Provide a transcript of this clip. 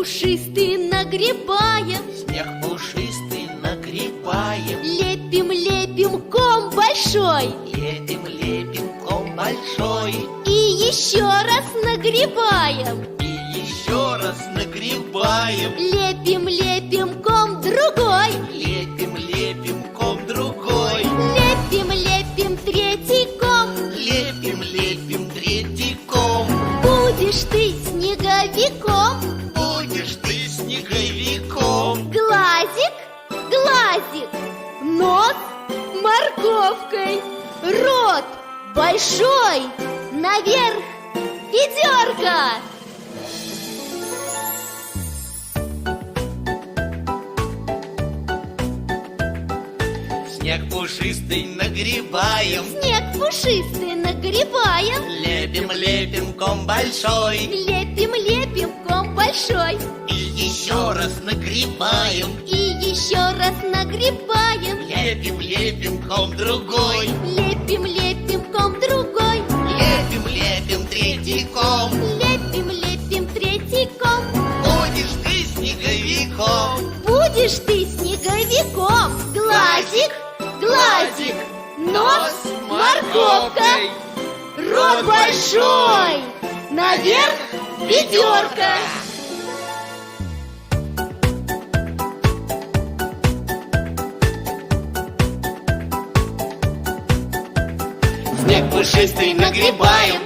пушистый нагребаем, снег пушистый нагребаем, лепим, лепим ком большой, лепим, лепим ком большой, и еще раз нагребаем, и еще раз нагребаем, лепим, лепим ком другой, лепим, лепим ком другой, лепим, лепим третий ком. лепим, лепим третий ком. Будешь ты снеговиком, Будешь ты снеговиком, глазик, глазик, нос морковкой, рот большой, наверх ведерко. снег пушистый нагребаем, Снег пушистый нагребаем, лепим, лепим ком большой, лепим, лепим ком большой, и еще раз нагребаем, и еще раз нагребаем, лепим, лепим ком другой, лепим, лепим ком другой, лепим, лепим третий ком. лепим, лепим третий ком. Будешь ты снеговиком, Будешь ты снеговиком, глазик, глазик, нос морковка, рот большой, наверх ведерко. снег пушистый нагребаем,